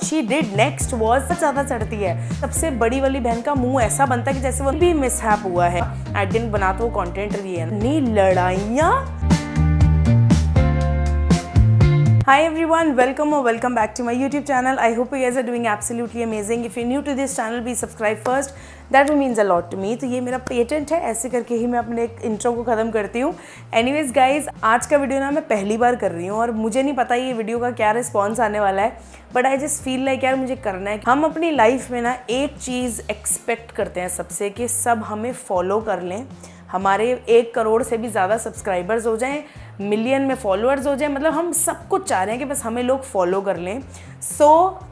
She did next was ज़्यादा चढ़ती है। सबसे बड़ी वाली बहन का मुंह ऐसा बनता है कि जैसे वो भी मिसहैप हुआ है। आई डिडंट बना तो वो कंटेंट रही है नहीं लड़ाइयाँ। Hi everyone, welcome or welcome back to my YouTube channel. I hope you guys are doing absolutely amazing. If you're new to this channel, please subscribe first. That means a lot to me. तो ये मेरा patent है, ऐसे करके ही मैं अपने intro को ख़त्म करती हूँ. Anyways guys, आज का वीडियो ना मैं पहली बार कर रही हूँ और मुझे नहीं पता ये वीडियो का क्या रिस्पॉन्स आने वाला है, but I just feel like यार मुझे करना है. हम अपनी लाइफ में ना एक चीज़ एक्सपेक्ट करते हैं सबसे कि सब हमें फॉलो कर लें, हमारे 1 करोड़ से भी ज़्यादा सब्सक्राइबर्स हो जाएं, मिलियन में फॉलोअर्स हो जाए, मतलब हम सब कुछ चाह रहे हैं कि बस हमें लोग फॉलो कर लें.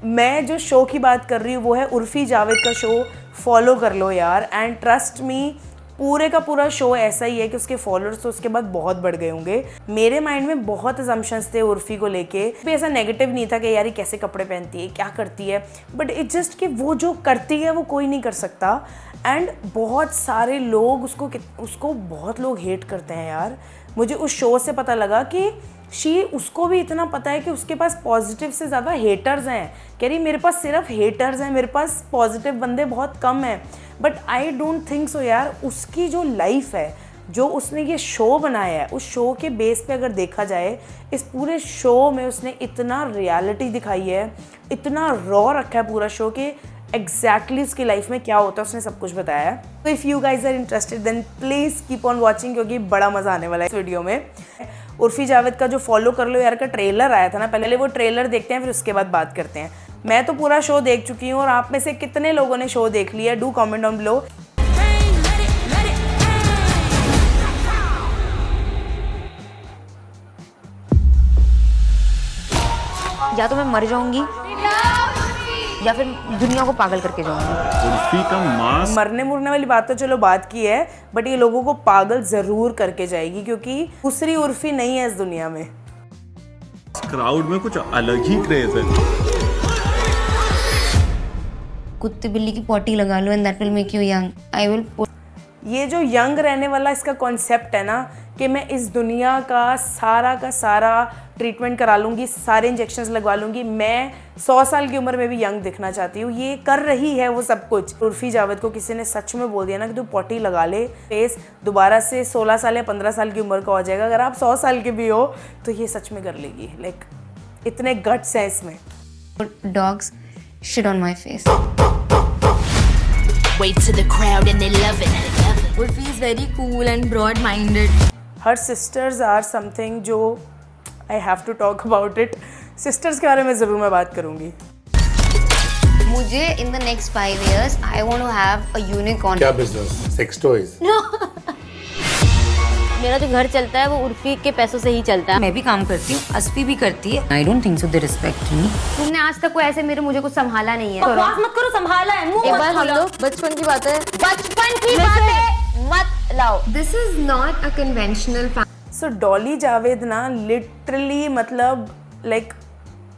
मैं जो शो की बात कर रही हूँ वो है उर्फी जावेद का शो. फॉलो कर लो यार, एंड ट्रस्ट मी पूरे का पूरा शो ऐसा ही है कि उसके फॉलोअर्स तो उसके बाद बहुत बढ़ गए होंगे. मेरे माइंड में बहुत अजम्पशंस थे उर्फी को लेके, भी ऐसा नेगेटिव नहीं था कि यार ये कैसे कपड़े पहनती है, क्या करती है, बट इट जस्ट कि वो जो करती है वो कोई नहीं कर सकता. एंड बहुत सारे लोग उसको बहुत लोग हेट करते हैं यार. मुझे उस शो से पता लगा कि उसको भी इतना पता है कि उसके पास पॉजिटिव से ज़्यादा हेटर्स हैं. कह रही मेरे पास सिर्फ हेटर्स हैं, मेरे पास पॉजिटिव बंदे बहुत कम हैं. But I don't think so यार. उसकी जो लाइफ है, जो उसने ये शो बनाया है, उस शो के बेस पे अगर देखा जाए, इस पूरे शो में उसने इतना रियलिटी दिखाई है, इतना रॉ रखा है पूरा शो कि एग्जैक्टली उसकी लाइफ में क्या होता है उसने सब कुछ बताया है. तो if you guys are interested then please keep on watching, क्योंकि बड़ा मज़ा आने वाला है इस वीडियो में. उर्फी जावेद का जो फॉलो कर लो यार का ट्रेलर आया था ना, पहले वो ट्रेलर देखते हैं फिर उसके बाद बात करते हैं. मैं तो पूरा शो देख चुकी हूँ और आप में से कितने लोगों ने शो देख लिया, डू कॉमेंट ऑन बिलो. या तो मैं मर जाऊंगी या फिर दुनिया को पागल करके जाऊंगी. उर्फी का मास्क. मरने मुरने वाली बात तो चलो बात की है, बट ये लोगों को पागल जरूर करके जाएगी, क्योंकि दूसरी उर्फी नहीं है इस दुनिया में. क्राउड में कुछ अलग ही क्रेज है. कुत्ते बिल्ली की पॉटी लगा लो and that will make you young. I will. ये जो यंग रहने वाला इसका कॉन्सेप्ट है ना, कि मैं इस दुनिया का सारा ट्रीटमेंट करा लूँगी, सारे इंजेक्शंस लगवा लूँगी, मैं 100 साल की उम्र में भी यंग दिखना चाहती हूँ. ये कर रही है वो सब कुछ. उर्फी जावेद को किसी ने सच में बोल दिया ना कि तू पॉटी लगा ले, फेस दोबारा से 16 साल या 15 साल की उम्र का हो जाएगा. अगर आप 100 साल के भी हो तो ये सच में कर लेगी. लाइक इतने गट्स हैं इसमें. Dogs shit on my face. Wait to the crowd and they love it. Urfi is very cool and broad-minded. Her sisters are something जो I have to talk about it. Sisters के बारे में ज़रूर मैं बात करूँगी. मुझे in the next 5 years I want to have a unicorn. क्या बिजनेस? Sex toys? मेरा जो घर चलता है वो उर्फी के पैसों से ही चलता है. मैं भी काम करती हूँ, अस्फी भी करती है. I don't think so they respect me. तुमने आज तक कोई ऐसे मुझे कुछ संभाला नहीं है. बकवास मत करो, संभाला है मुंह एक मत बार हम खोलो. लोग बचपन की बात है. बचपन की बातें मत लाओ. This is not a conventional family. सो डॉली जावेद ना लिटरली मतलब लाइक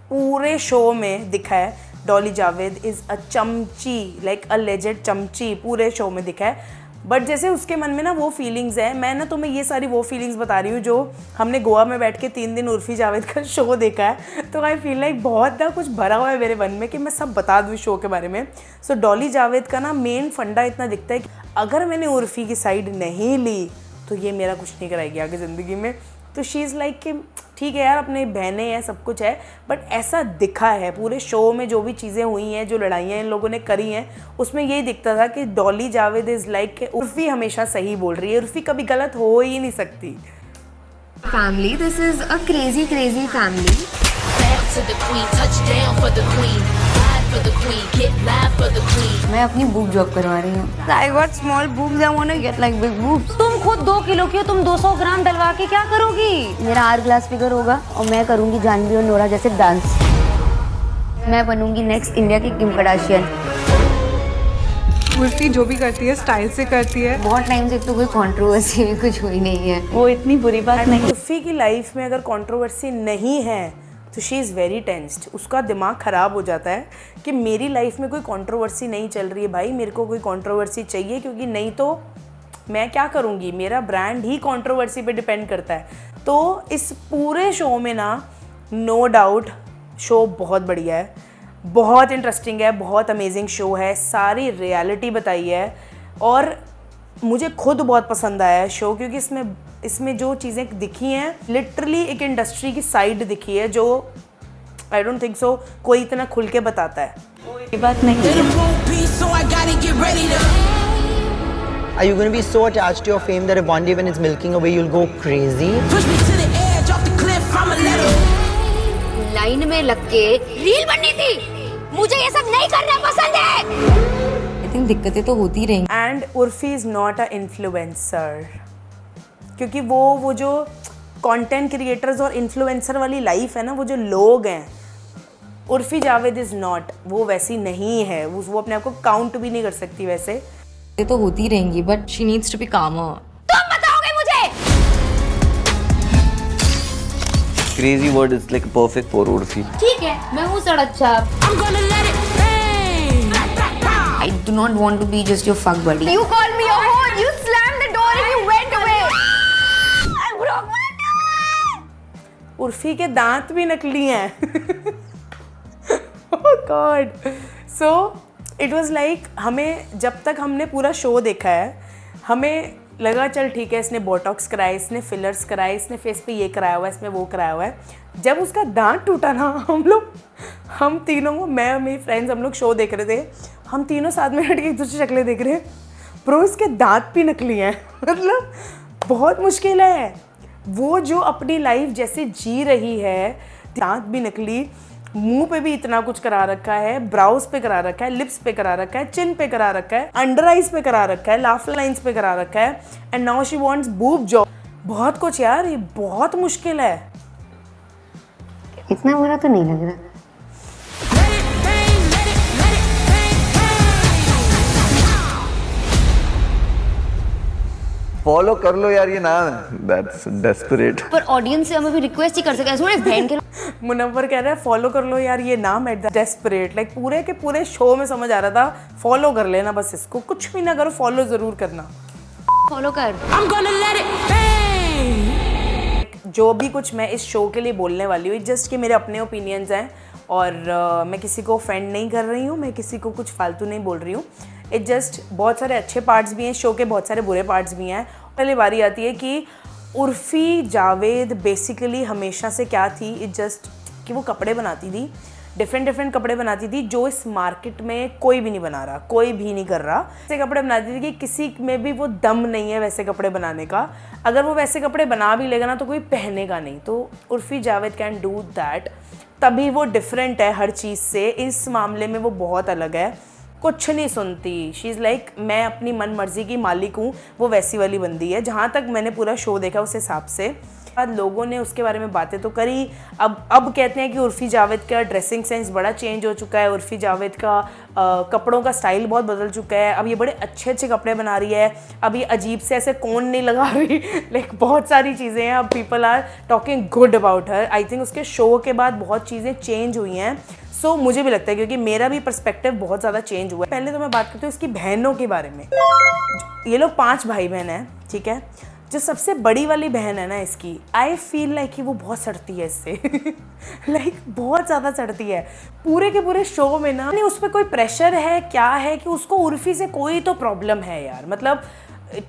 पूरे शो में दिखा है. डॉली जावेद इज़ अ चमची, लाइक अ लेजेंड चमची पूरे शो में दिखा है. बट जैसे उसके मन में ना वो फीलिंग्स है, मैं ना तुम्हें ये सारी वो फीलिंग्स बता रही हूँ जो हमने गोवा में बैठ के 3 दिन उर्फी जावेद का शो देखा है. तो आई फील लाइक बहुत ना कुछ भरा हुआ है मेरे मन में कि मैं सब बता दूँ शो के बारे में. सो डॉली जावेद का ना मेन फंडा इतना दिखता है कि अगर मैंने उर्फी की साइड नहीं ली तो ये मेरा कुछ नहीं कराएगी आगे ज़िंदगी में. तो शी इज़ लाइक कि ठीक है यार, अपने बहनें हैं, सब कुछ है, बट ऐसा दिखा है पूरे शो में जो भी चीज़ें हुई हैं, जो लड़ाइयाँ इन लोगों ने करी हैं, उसमें यही दिखता था कि डॉली जावेद इज़ लाइक कि उर्फी हमेशा सही बोल रही है, उर्फी कभी गलत हो ही नहीं सकती. Family, this is a crazy family. Back to the queen, touchdown for the queen. Ride for the queen, get live for the queen. मैं अपनी boob job करवा रही हूँ. I got small boobs, I want to get like big boobs. तुम खुद 2 kilo की हो, तुम 200 ग्राम डलवा के क्या करोगी? मेरा आर ग्लास फिगर होगा और मैं करूँगी जानवी और नोरा जैसे डांस. मैं बनूंगी नेक्स्ट इंडिया की किम कार्दाशियन. उर्फी जो भी करती है स्टाइल से करती है. बहुत टाइम से तो कोई कंट्रोवर्सी भी कुछ हुई नहीं है. वो इतनी बुरी बात नहीं. उर्फी की लाइफ में अगर कंट्रोवर्सी नहीं है तो शी इज़ वेरी टेंस्ड. उसका दिमाग ख़राब हो जाता है कि मेरी लाइफ में कोई कंट्रोवर्सी नहीं चल रही है. भाई मेरे को कोई कंट्रोवर्सी चाहिए, क्योंकि नहीं तो मैं क्या करूँगी. मेरा ब्रांड ही कंट्रोवर्सी पे डिपेंड करता है. तो इस पूरे शो में ना नो डाउट शो बहुत बढ़िया है. बहुत इंटरेस्टिंग है, बहुत अमेजिंग शो है, सारी रियलिटी बताई है और मुझे खुद बहुत पसंद आया है शो, क्योंकि इसमें जो चीज़ें दिखी हैं लिटरली एक इंडस्ट्री की साइड दिखी है जो आई डोंट थिंक सो कोई इतना खुल के बताता है। ये बात नहीं है। Are you going to be so attached to your fame that if one day when it's milking away, you'll go crazy? Line में लग के रील बननी थी, मुझे ये सब नहीं करना पसंद है। आई थिंक दिक्कतें तो होती रहेंगी। And Urfi is not a influencer, क्योंकि वो जो कंटेंट क्रिएटर्स और इन्फ्लुएंसर वाली लाइफ है ना, वो जो लोग हैं, उर्फी जावेद इज़ नॉट, वो वैसी नहीं है, वो अपने आप को काउंट भी नहीं कर सकती वैसे। ये तो होती रहेंगी but she needs to be calmer. तुम बताओगे मुझे? Crazy word is like perfect for Urfi. ठीक है, मैं हूँ सड़क छाप। I do not want to be just your fuck buddy. You called me a whore. You slammed the door and you went away. I broke my door. Urfi के दांत भी नकली हैं। Oh God. So it was like हमें जब तक हमने पूरा शो देखा है, हमें लगा चल ठीक है, इसने बोटॉक्स कराए, इसने फिलर्स कराए, इसने फेस पे ये कराया हुआ है, इसमें वो कराया हुआ है। जब उसका दांत टूटा ना, हम तीनों को, मैं और मेरी फ्रेंड्स, हम लोग शो देख रहे थे, हम तीनों साथ में बैठ के एक दूसरी शक्लें देख रहे हैं, प्रो इसके दांत भी नकली हैं। मतलब बहुत मुश्किल है, वो जो अपनी लाइफ जैसे जी रही है, दांत भी नकली, मुंह पे भी इतना कुछ करा रखा है, ब्राउज पे करा रखा है, लिप्स पे करा रखा है, चिन पे करा रखा है, अंडर आइज पे करा रखा है, लाफ्टर लाइंस पे करा रखा है, and now she wants boob job. बहुत कुछ यार, ये बहुत मुश्किल है। इतना बुरा तो नहीं लग रहा। फॉलो कर लो यार, ये नाम है, दैट्स डेस्परेट। पर ऑडियंस से हमें भी रिक्वेस्ट ही कर सके, ऐसे बहन के मुनव्वर कह रहा है फॉलो कर लो यार, ये नाम है डेस्परेट। लाइक पूरे के पूरे शो में समझ आ रहा था फॉलो कर लेना, बस इसको कुछ भी ना करो, फॉलो जरूर करना। फॉलो कर। जो भी कुछ मैं इस शो के लिए बोलने वाली हूँ, जस्ट कि मेरे अपने ओपिनियंस हैं और मैं किसी को ऑफेंड नहीं कर रही हूँ, मैं किसी को कुछ फालतू नहीं बोल रही हूँ। इट जस्ट बहुत सारे अच्छे पार्ट्स भी हैं शो के, बहुत सारे बुरे पार्ट्स भी हैं। पहले बारी आती है कि उर्फी जावेद बेसिकली हमेशा से क्या थी, इट जस्ट कि वो कपड़े बनाती थी, डिफरेंट कपड़े बनाती थी जो इस मार्केट में कोई भी नहीं बना रहा, कोई भी नहीं कर रहा। ऐसे कपड़े बनाती थी कि किसी में भी वो दम नहीं है वैसे कपड़े बनाने का। अगर वो वैसे कपड़े बना भी लेगा ना तो कोई पहनेगा नहीं। तो Urfi Javed can do that, तभी वो डिफरेंट है हर चीज़ से। इस मामले में वो बहुत अलग है, कुछ नहीं सुनती। शी इज़ लाइक मैं अपनी मन मर्जी की मालिक हूँ, वो वैसी वाली बंदी है। जहाँ तक मैंने पूरा शो देखा उस हिसाब से। बाद लोगों ने उसके बारे में बातें तो करी, अब कहते हैं कि उर्फी जावेद का ड्रेसिंग सेंस बड़ा चेंज हो चुका है, उर्फी जावेद का कपड़ों का स्टाइल बहुत बदल चुका है, अब ये बड़े अच्छे कपड़े बना रही है, अब ये अजीब से ऐसे कोन नहीं लगा रही। लाइक बहुत सारी चीज़ें हैं, अब people are talking good about her. I think उसके शो के बाद बहुत चीज़ें चेंज हुई हैं। सो मुझे भी लगता है, क्योंकि मेरा भी पर्सपेक्टिव बहुत ज़्यादा चेंज हुआ है। पहले तो मैं बात करती हूँ इसकी बहनों के बारे में। ये लोग 5 भाई बहन हैं, ठीक है। जो सबसे बड़ी वाली बहन है ना इसकी, आई फील लाइक कि वो बहुत सड़ती है इससे। लाइक बहुत ज़्यादा सड़ती है पूरे के पूरे शो में ना। नहीं उस पर कोई प्रेशर है क्या है कि उसको उर्फी से कोई तो प्रॉब्लम है यार। मतलब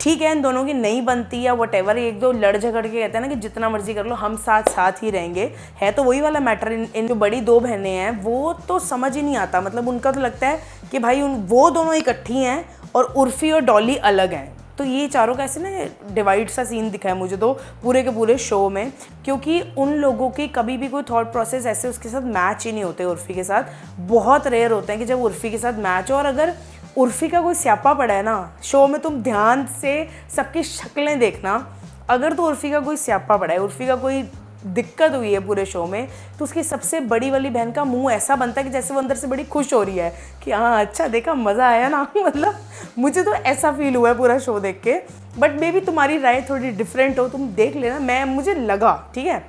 ठीक है इन दोनों की नहीं बनती या वटेवर, एक दो लड़ झगड़ के कहते हैं ना कि जितना मर्जी कर लो हम साथ ही रहेंगे, है तो वही वाला मैटर। इन जो बड़ी 2 बहनें हैं वो तो समझ ही नहीं आता। मतलब उनका तो लगता है कि भाई वो दोनों इकट्ठी हैं और उर्फी और डॉली अलग हैं। तो ये चारों का ऐसे ना डिवाइड सा सीन दिखा है मुझे तो पूरे के पूरे शो में, क्योंकि उन लोगों की कभी भी कोई थॉट प्रोसेस ऐसे उसके साथ मैच ही नहीं होते। उर्फी के साथ बहुत रेयर होते हैं कि जब उर्फी के साथ मैच हो। और अगर उर्फी का कोई स्यापा पड़ा है ना शो में, तुम ध्यान से सबकी शक्लें देखना, अगर तो उर्फी का कोई स्यापा पड़ा है, उर्फी का कोई दिक्कत हुई है पूरे शो में, तो उसकी सबसे बड़ी वाली बहन का मुंह ऐसा बनता है कि जैसे वो अंदर से बड़ी खुश हो रही है कि हाँ अच्छा देखा, मज़ा आया ना। मतलब मुझे तो ऐसा फील हुआ है पूरा शो देख के। बट मे बी तुम्हारी राय थोड़ी डिफरेंट हो, तुम देख लेना। मुझे लगा ठीक है।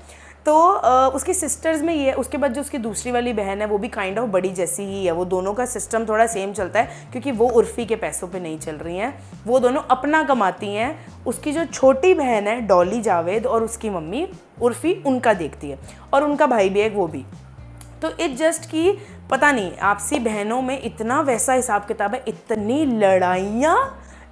तो उसकी सिस्टर्स में ये, उसके बाद जो उसकी दूसरी वाली बहन है वो भी काइंड ऑफ बड़ी जैसी ही है। वो दोनों का सिस्टम थोड़ा सेम चलता है, क्योंकि वो उर्फी के पैसों पे नहीं चल रही हैं, वो दोनों अपना कमाती हैं। उसकी जो छोटी बहन है डॉली जावेद और उसकी मम्मी उर्फी, उनका देखती है, और उनका भाई भी है वो भी। तो इट जस्ट कि पता नहीं आपसी बहनों में इतना वैसा हिसाब किताब है,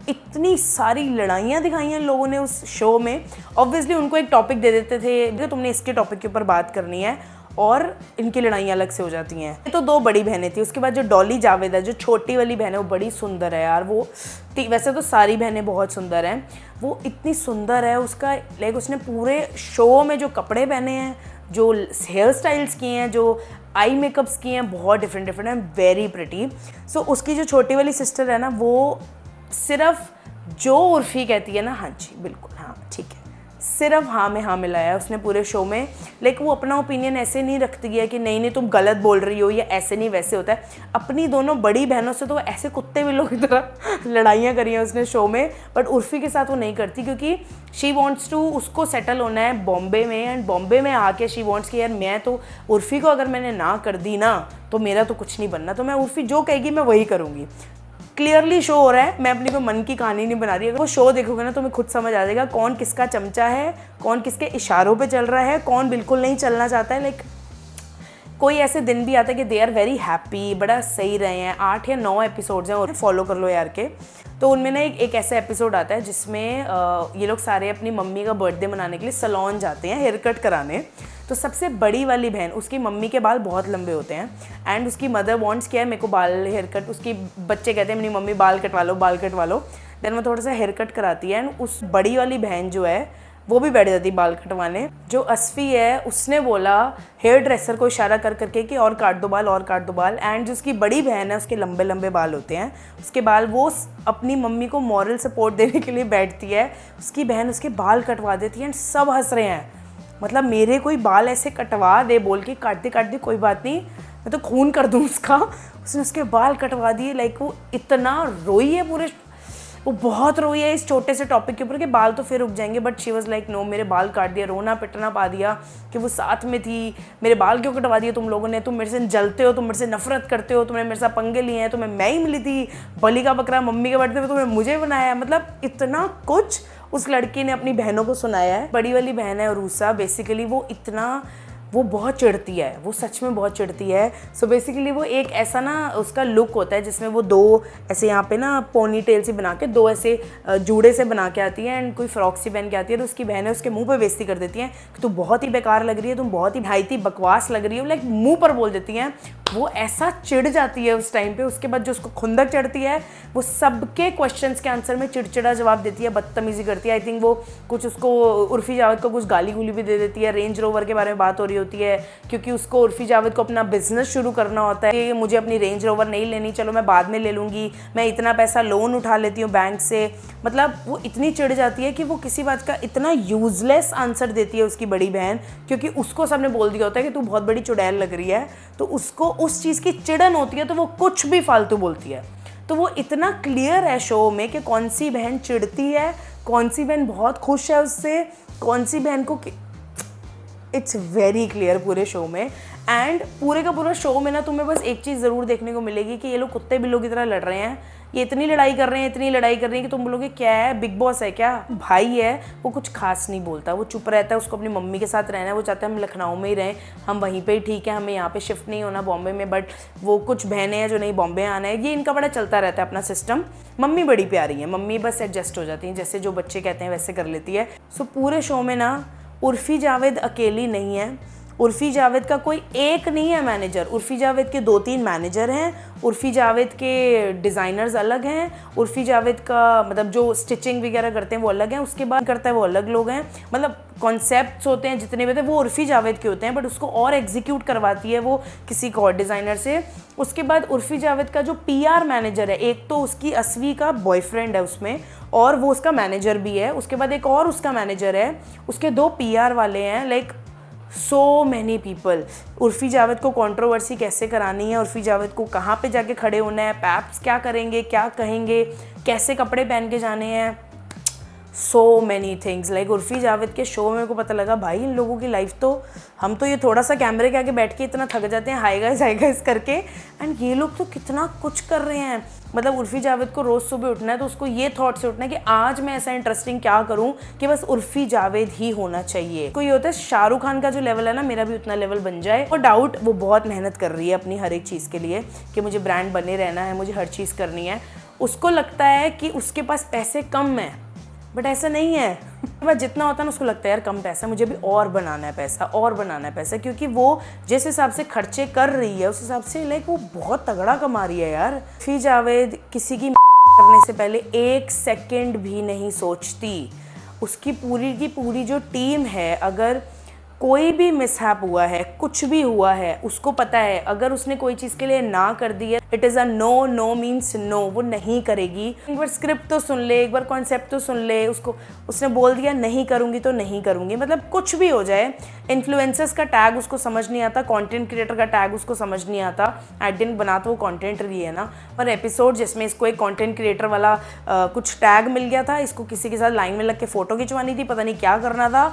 इतनी सारी लड़ाइयाँ दिखाई हैं लोगों ने उस शो में। ऑब्वियसली उनको एक टॉपिक दे देते थे कि तुमने इसके टॉपिक के ऊपर बात करनी है और इनकी लड़ाइयाँ अलग से हो जाती हैं। तो 2 बड़ी बहनें थी, उसके बाद जो डॉली जावेद है जो छोटी वाली बहन है वो बड़ी सुंदर है यार। वो वैसे तो सारी बहनें बहुत सुंदर हैं, वो इतनी सुंदर है। उसका लाइक उसने पूरे शो में जो कपड़े पहने हैं, जो हेयर स्टाइल्स किए हैं, जो आई मेकअप्स किए हैं, बहुत डिफरेंट हैं, वेरी प्रिटी। सो उसकी जो छोटी वाली सिस्टर है ना, वो सिर्फ जो उर्फी कहती है ना, हाँ जी बिल्कुल हाँ ठीक है, सिर्फ हाँ में हाँ मिलाया उसने पूरे शो में। लेकिन वो अपना ओपिनियन ऐसे नहीं रखती है कि नहीं तुम गलत बोल रही हो, या ऐसे नहीं वैसे होता है। अपनी दोनों बड़ी बहनों से तो ऐसे कुत्ते बिल्लों की तरह लड़ाइयाँ करी हैं उसने शो में, बट उर्फी के साथ वो नहीं करती क्योंकि शी वॉन्ट्स टू, उसको सेटल होना है बॉम्बे में, एंड बॉम्बे में आके शी वॉन्ट्स कि यार मैं तो उर्फी को अगर मैंने ना कर दी ना तो मेरा तो कुछ नहीं बनना, तो मैं उर्फी जो कहेगी मैं वही करूँगी। क्लियरली शो हो रहा है, मैं अपनी कोई मन की कहानी नहीं बना रही। अगर वो शो देखोगे ना तो तुम्हें खुद समझ आ जाएगा कौन किसका चमचा है, कौन किसके इशारों पे चल रहा है, कौन बिल्कुल नहीं चलना चाहता है। लाइक कोई ऐसे दिन भी आता है कि दे आर वेरी हैप्पी, बड़ा सही रहे हैं। 8 या 9 एपिसोड्स हैं और फॉलो कर लो यार के। तो उनमें ना एक ऐसा एपिसोड आता है जिसमें ये लोग सारे अपनी मम्मी का बर्थडे मनाने के लिए सैलून जाते हैं हेयर कट कराने। तो सबसे बड़ी वाली बहन, उसकी मम्मी के बाल बहुत लंबे होते हैं एंड उसकी मदर वांट्स किया है मेरे को बाल हेयर कट, उसकी बच्चे कहते हैं मेरी मम्मी बाल कटवा लो। देन वो थोड़ा सा हेयर कट कराती है एंड उस बड़ी वाली बहन जो है वो भी बैठ जाती बाल कटवाने। जो अस्फी है उसने बोला हेयर ड्रेसर को इशारा कर करके कि और काट दो बाल। एंड जो उसकी बड़ी बहन है उसके लंबे लंबे बाल होते हैं, उसके बाल वो अपनी मम्मी को मॉरल सपोर्ट देने के लिए बैठती है, उसकी बहन उसके बाल कटवा देती है एंड सब हंस रहे हैं। मतलब मेरे कोई बाल ऐसे कटवा दे बोल के काट दे कोई बात नहीं, मैं तो खून कर दूँ उसका। उसने उसके बाल कटवा दिए। लाइक वो इतना रोई है वो बहुत रोई है इस छोटे से टॉपिक के ऊपर कि बाल तो फिर रुक जाएंगे, but she was like no, मेरे बाल काट दिया, रोना पिटना पा दिया कि वो साथ में थी, मेरे बाल क्यों कटवा दिए तुम लोगों ने, तुम मेरे से जलते हो, तुम मेरे से नफरत करते हो, तुमने मेरे साथ पंगे लिए हैं, तुम्हें मैं ही मिली थी बलि का बकरा मम्मी के बर्थडे में, तुमने मुझे बनाया। मतलब इतना कुछ उस लड़की ने अपनी बहनों को सुनाया है। बड़ी वाली बहन है रूसा, बेसिकली वो बहुत चिढ़ती है, वो सच में बहुत चिढ़ती है। सो बेसिकली वो एक ऐसा ना उसका लुक होता है जिसमें वो 2 ऐसे यहाँ पे ना पोनी टेल सी बना के 2 ऐसे जूड़े से बना के आती है एंड कोई फ्रॉक सी पहन के आती है। तो उसकी बहन है उसके मुंह पे बेइज्जती कर देती हैं कि तू बहुत ही बेकार लग रही है, तुम बहुत ही ढाईती बकवास लग रही हो, लाइक मुँह पर बोल देती हैं। वो ऐसा चिढ़ जाती है उस टाइम पे। उसके बाद जो उसको खुंदक चढ़ती है, वो सबके क्वेश्चंस के आंसर में चिड़चिड़ा जवाब देती है, बदतमीजी करती है। आई थिंक वो कुछ उसको उर्फी जावेद को कुछ गाली गुली भी दे देती है। रेंज रोवर के बारे में बात हो रही होती है क्योंकि उसको उर्फी जावेद को अपना बिजनेस शुरू करना होता है कि मुझे अपनी रेंज रोवर नहीं लेनी, चलो मैं बाद में ले लूँगी, मैं इतना पैसा लोन उठा लेती हूँ बैंक से। मतलब वो इतनी चिढ़ जाती है कि वो किसी बात का इतना यूजलेस आंसर देती है उसकी बड़ी बहन, क्योंकि उसको सबने बोल दिया होता है कि तू बहुत बड़ी चुड़ैल लग रही है, तो उसको उस चीज़ की चिड़न होती है तो वो कुछ भी फालतू बोलती है। तो वो इतना क्लियर है शो में कि कौन सी बहन चिढ़ती है, कौन सी बहन बहुत खुश है उससे, कौन सी बहन को, इट्स वेरी क्लियर पूरे शो में। एंड पूरे का पूरा शो में ना तुम्हें बस एक चीज़ ज़रूर देखने को मिलेगी कि ये लोग कुत्ते बिल्लों की तरह लड़ रहे हैं, ये इतनी लड़ाई कर रहे हैं कि तुम बोलोगे क्या है, बिग बॉस है क्या। भाई है वो कुछ खास नहीं बोलता, वो चुप रहता है, उसको अपनी मम्मी के साथ रहना है, वो चाहता है हम लखनऊ में ही रहें, हम वहीं पे ही ठीक है, हमें यहाँ पे शिफ्ट नहीं होना बॉम्बे में। बट वो कुछ बहनें हैं जो नहीं बॉम्बे आना है, ये इनका बड़ा चलता रहता है अपना सिस्टम। मम्मी बड़ी प्यारी है, मम्मी बस एडजस्ट हो जाती हैं, जैसे जो बच्चे कहते हैं वैसे कर लेती है। सो पूरे शो में ना उर्फी जावेद अकेली नहीं है, उर्फी जावेद का कोई एक नहीं है मैनेजर, उर्फी जावेद के 2-3 मैनेजर हैं, उर्फी जावेद के डिज़ाइनर्स अलग हैं, उर्फी जावेद का मतलब जो स्टिचिंग वगैरह करते हैं वो अलग हैं, उसके बाद करता है वो अलग लोग हैं। मतलब कॉन्सेप्ट्स होते हैं जितने भी वो उर्फी जावेद के होते हैं, बट उसको और एग्जीक्यूट करवाती है वो किसी को और डिज़ाइनर से। उसके बाद उर्फी जावेद का जो PR मैनेजर है, एक तो उसकी अस्वी का बॉयफ्रेंड है उसमें और वो उसका मैनेजर भी है, उसके बाद एक और उसका मैनेजर है, उसके 2 PR वाले हैं। Like so many people. Urfi Javed को कंट्रोवर्सी कैसे करानी है, उर्फी जावेद को कहाँ पे जाके खड़े होना है, पैप्स क्या करेंगे, क्या कहेंगे, कैसे कपड़े पहन के जाने हैं, so many things like Urfi Javed के शो में मेरे को पता लगा भाई इन लोगों की लाइफ तो, हम तो ये थोड़ा सा कैमरे के आगे बैठ के इतना थक जाते हैं हाई गाइस करके, एंड ये लोग तो कितना कुछ कर रहे हैं। मतलब उर्फी जावेद को रोज़ सुबह उठना है तो उसको ये थॉट से उठना है कि आज मैं ऐसा इंटरेस्टिंग क्या करूं कि बस उर्फी जावेद ही होना चाहिए। कोई होता है शाहरुख खान का जो लेवल है ना, मेरा भी उतना लेवल बन जाए। और डाउट वो बहुत मेहनत कर रही है अपनी हर एक चीज़ के लिए कि मुझे ब्रांड बने रहना है, मुझे हर चीज़ करनी है। उसको लगता है कि उसके पास पैसे कम हैं, बट ऐसा नहीं है। बस जितना होता है ना उसको लगता है यार कम पैसा, मुझे भी और बनाना है पैसा, और बनाना है पैसा, क्योंकि वो जिस हिसाब से खर्चे कर रही है उस हिसाब से लाइक वो बहुत तगड़ा कमा रही है यार। उर्फी जावेद किसी की करने से पहले 1 सेकंड भी नहीं सोचती। उसकी पूरी की पूरी जो टीम है, अगर कोई भी मिसहैप हुआ है, कुछ भी हुआ है, उसको पता है अगर उसने कोई चीज़ के लिए ना कर दी है, it is a no, no means no, वो नहीं करेगी। एक बार स्क्रिप्ट तो सुन ले, एक बार कॉन्सेप्ट तो सुन ले, उसको उसने बोल दिया नहीं करूँगी तो नहीं करूँगी, मतलब कुछ भी हो जाए। इन्फ्लुएंसर्स का टैग उसको समझ नहीं आता, कंटेंट क्रिएटर का टैग उसको समझ नहीं आता। एट दिन बना तो वो कंटेंट रही है ना, पर एपिसोड जिसमें इसको एक कंटेंट क्रिएटर वाला कुछ टैग मिल गया था, इसको किसी के साथ लाइन में लग के फ़ोटो खिंचवानी थी, पता नहीं क्या करना था,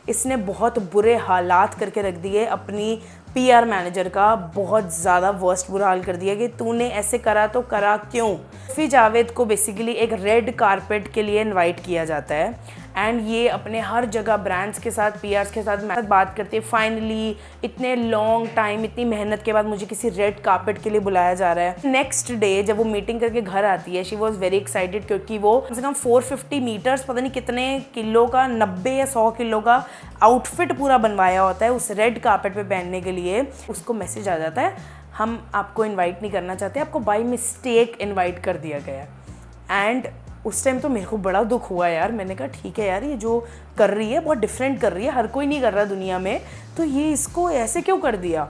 इसने बहुत बुरे हालात करके रख दिए। अपनी पीआर मैनेजर का बहुत ज़्यादा वर्स्ट बुरा हाल कर दिया कि तूने ऐसे करा तो करा क्यों। उर्फी जावेद को बेसिकली एक रेड कारपेट के लिए इनवाइट किया जाता है एंड ये अपने हर जगह ब्रांड्स के साथ, पीआर्स के साथ बात करती है। फाइनली इतने लॉन्ग टाइम, इतनी मेहनत के बाद मुझे किसी रेड कारपेट के लिए बुलाया जा रहा है। नेक्स्ट डे जब वो मीटिंग करके घर आती है, शी वॉज वेरी एक्साइटेड, क्योंकि वो कम से कम 450 मीटर्स, पता नहीं कितने किलो का, 90 या 100 किलो का आउटफिट पूरा बनवाया होता है उस रेड कारपेट पे पहनने के लिए। उसको मैसेज आ जाता है, हम आपको इन्वाइट नहीं करना चाहते, आपको बाय मिस्टेक इन्वाइट कर दिया गया। एंड उस टाइम तो मेरे को बड़ा दुख हुआ यार। मैंने कहा ठीक है यार, ये जो कर रही है बहुत डिफरेंट कर रही है, हर कोई नहीं कर रहा दुनिया में, तो ये इसको ऐसे क्यों कर दिया।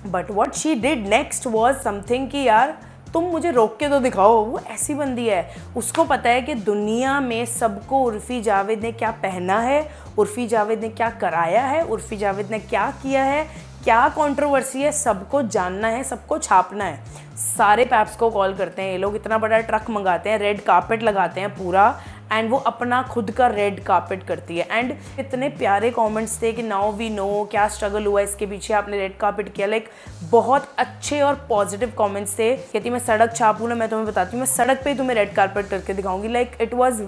But what she did next was something कि यार तुम मुझे रोक के तो दिखाओ। वो ऐसी बंदी है, उसको पता है कि दुनिया में सबको उर्फी जावेद ने क्या पहना है, उर्फी जावेद ने क्या कराया है, उर्फी जावेद ने क्या किया है, क्या कंट्रोवर्सी है, सबको जानना है, सबको छापना है। सारे पैप्स को कॉल करते हैं ये लोग, इतना बड़ा ट्रक मंगाते हैं, रेड कारपेट लगाते हैं पूरा, एंड वो अपना खुद का रेड कारपेट करती है। एंड इतने प्यारे कमेंट्स थे कि नाउ वी नो क्या स्ट्रगल हुआ इसके पीछे, आपने रेड कारपेट किया। लाइक बहुत अच्छे और पॉजिटिव कमेंट्स थे। कहती मैं सड़क छापूँ ना, मैं तुम्हें बताती हूँ, मैं सड़क पे ही तुम्हें रेड कारपेट करके दिखाऊंगी। लाइक इट वाज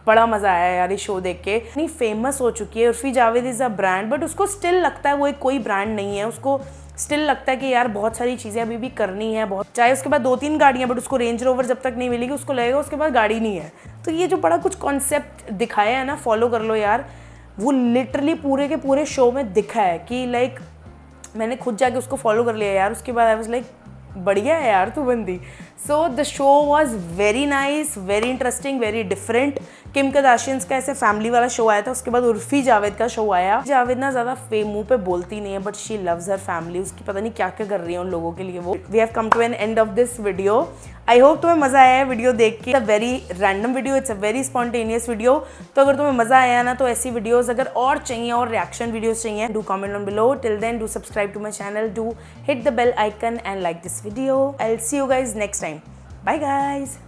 बड़ा मज़ा आया यार ये शो देख के। इतनी फेमस हो चुकी है Urfi Javed is a brand, but उसको स्टिल लगता है वो एक कोई ब्रांड नहीं है। उसको स्टिल लगता है कि यार बहुत सारी चीज़ें अभी भी करनी है, बहुत, चाहे उसके बाद 2-3 गाड़ियाँ, बट उसको रेंज रोवर जब तक नहीं मिलेगी उसको लगेगा उसके बाद गाड़ी नहीं है। तो ये जो बड़ा कुछ कॉन्सेप्ट दिखाया है ना, फॉलो कर लो यार, वो लिटरली पूरे के पूरे शो में दिखा है कि लाइक मैंने खुद जाके उसको फॉलो कर लिया यार। उसके बाद आई वाज लाइक बढ़िया है यार तू बंदी। So the show was very nice, very interesting, very different. Kim Kardashians का ऐसे फैमिली वाला शो आया था, उसके बाद उर्फी जावेद का शो आया। जावेद ना ज़्यादा मुंह पे बोलती नहीं है, but she loves her family. उसकी पता नहीं क्या क्या कर रही है उन लोगों के लिए वो। We have come to an end of this video. I hope तुम्हें मज़ा आया है वीडियो देख के। Very random video, it's a very spontaneous video. तो अगर तुम्हें मज़ा आया ना, तो ऐसी वीडियोस अगर और चाहिए और रिएक्शन वीडियोस चाहिए, do comment on below. Till then do subscribe to my channel, do hit the bell icon and like this video. I'll see you guys next time. Bye guys.